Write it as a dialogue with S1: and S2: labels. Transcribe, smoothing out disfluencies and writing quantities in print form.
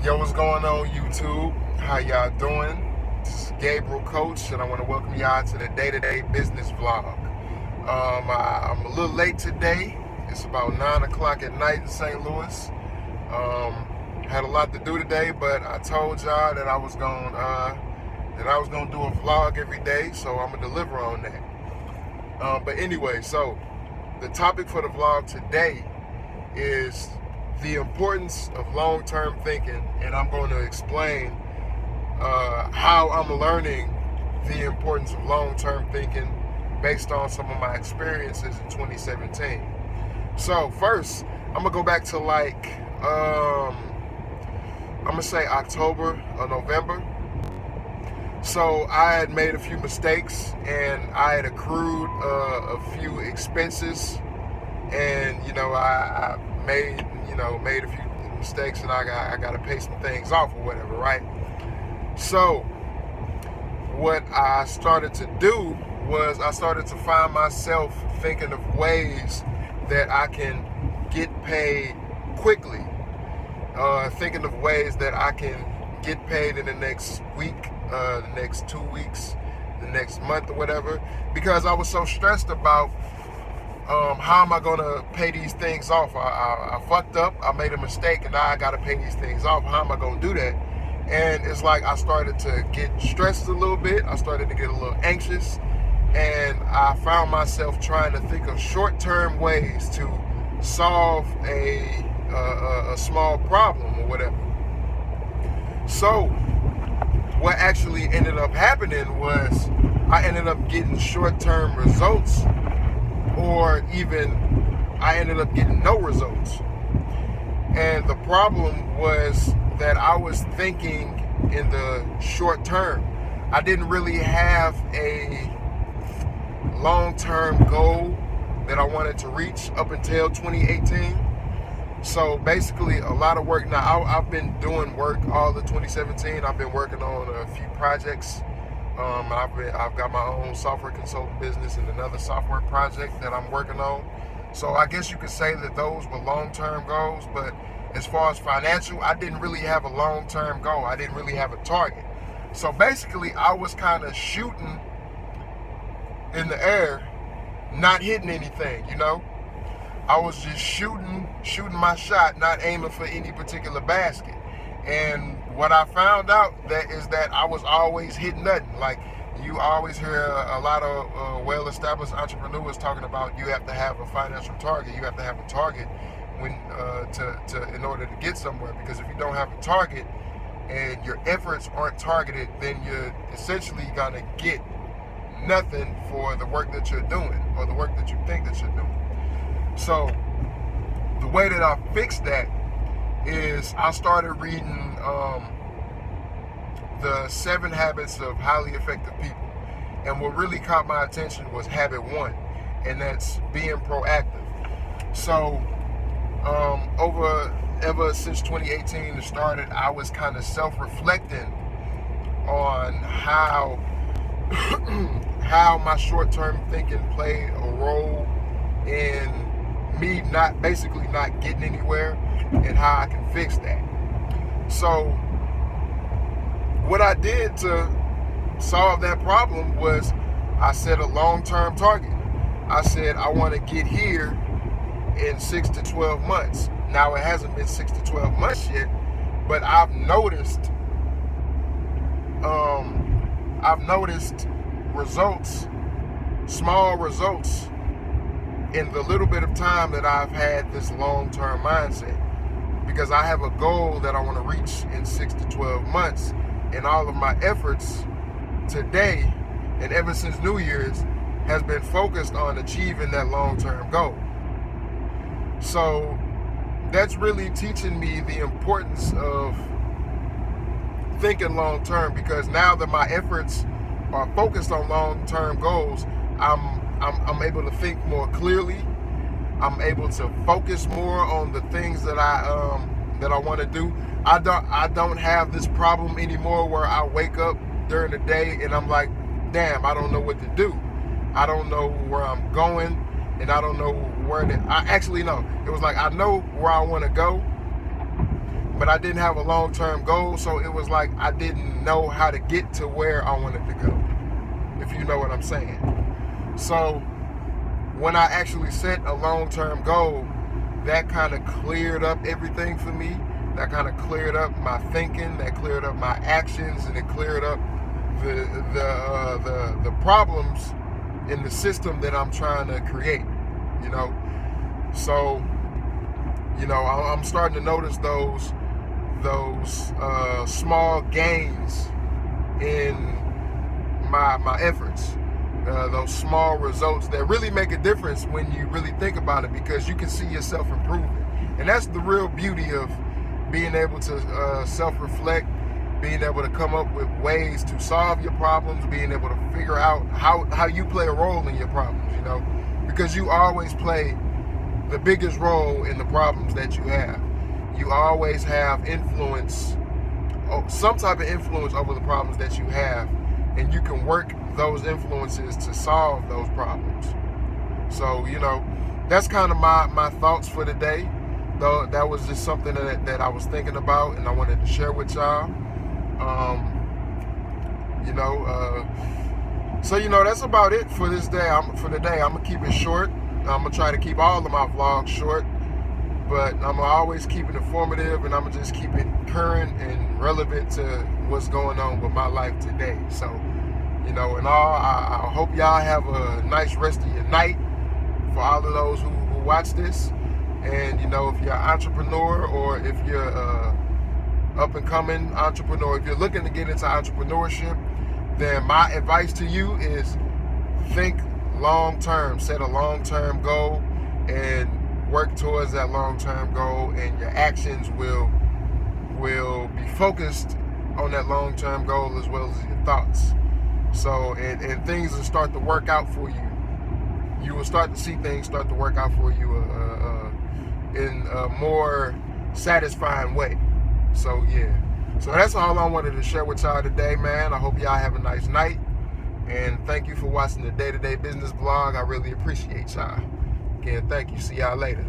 S1: Yo, what's going on, YouTube? How y'all doing? This is Gabriel Coach, and I want to welcome y'all to the day-to-day business vlog. I'm a little late today. It's about 9 o'clock at night in St. Louis. Had a lot to do today, but I told y'all that I was gonna do a vlog every day, so I'm gonna deliver on that. But anyway, so the topic for the vlog today is the importance of long-term thinking, and I'm going to explain how I'm learning the importance of long-term thinking based on some of my experiences in 2017. So first, I'm gonna go back to I'm gonna say October or November. So I had made a few mistakes, and I had accrued a few expenses, and I made a few mistakes, and I got to pay some things off or whatever, right? So what I started to do was I started to find myself thinking of ways that I can get paid quickly, thinking of ways that I can get paid in the next week, the next 2 weeks, the next month or whatever, because I was so stressed about how am I going to pay these things off? I fucked up, I made a mistake, and now I got to pay these things off. How am I going to do that? And it's like I started to get stressed a little bit. I started to get a little anxious, and I found myself trying to think of short-term ways to solve a small problem or whatever. So what actually ended up happening was I ended up getting short-term results, or even I ended up getting no results. And the problem was that I was thinking in the short term. I didn't really have a long-term goal that I wanted to reach up until 2018. So basically a lot of work. Now I've been doing work all of 2017. I've been working on a few projects. I've got my own software consulting business and another software project that I'm working on. So I guess you could say that those were long-term goals, but as far as financial, I didn't really have a long-term goal. I didn't really have a target. So basically I was kind of shooting in the air, not hitting anything, I was just shooting my shot, not aiming for any particular basket. And what I found out is that I was always hitting nothing. Like, you always hear a lot of well-established entrepreneurs talking about you have to have a financial target. You have to have a target in order to get somewhere. Because if you don't have a target and your efforts aren't targeted, then you're essentially gonna get nothing for the work that you're doing or the work that you think that you're doing. So the way that I fixed that is I started reading the 7 Habits of Highly Effective People. And what really caught my attention was habit 1, and that's being proactive. So ever since 2018 started, I was kind of self-reflecting on how my short-term thinking played a role in me not getting anywhere, and how I can fix that. So what I did to solve that problem was I set a long-term target. I said I want to get here in 6 to 12 months. Now it hasn't been 6 to 12 months yet, but I've noticed results, small results, in the little bit of time that I've had this long-term mindset, because I have a goal that I want to reach in 6 to 12 months, and all of my efforts today and ever since New Year's has been focused on achieving that long-term goal. So that's really teaching me the importance of thinking long-term, because now that my efforts are focused on long-term goals, I'm able to think more clearly. I'm able to focus more on the things that I want to do. I don't have this problem anymore where I wake up during the day and I'm like, damn, I don't know what to do. I don't know where I'm going, and I don't know where I actually know. It was like, I know where I want to go, but but I didn't have a long-term goal, so it was like I didn't know how to get to where I wanted to go, if you know what I'm saying. So when I actually set a long-term goal, that kind of cleared up everything for me. That kind of cleared up my thinking, that cleared up my actions, and it cleared up the problems in the system that I'm trying to create, you know. So, you know, I'm starting to notice those small gains in my efforts, those small results that really make a difference when you really think about it, because you can see yourself improving. And that's the real beauty of being able to self-reflect, being able to come up with ways to solve your problems, being able to figure out how you play a role in your problems, you know, because you always play the biggest role in the problems that you have. You always have influence, some type of influence over the problems that you have, and you can work those influences to solve those problems. So, you know, that's kind of my thoughts for today. Though that was just something that I was thinking about, and I wanted to share with y'all. You know, so you know, that's about it for this day. For today, I'm gonna keep it short. I'm gonna try to keep all of my vlogs short, but I'm gonna always keep it informative, and I'm gonna just keep it current and relevant to what's going on with my life today. So, you know, and I hope y'all have a nice rest of your night. For all of those who watch this. And, you know, if you're an entrepreneur, or if you're up and coming entrepreneur, if you're looking to get into entrepreneurship, then my advice to you is think long term, set a long term goal, and work towards that long term goal, and your actions will be focused on that long term goal as well as your thoughts. So, and things will start to work out for you. You will start to see things start to work out for you in a more satisfying way. So yeah, so that's all I wanted to share with y'all today, man. I hope y'all have a nice night, and thank you for watching the Day-to-Day Business Vlog. I really appreciate y'all. Again, thank you. See y'all later.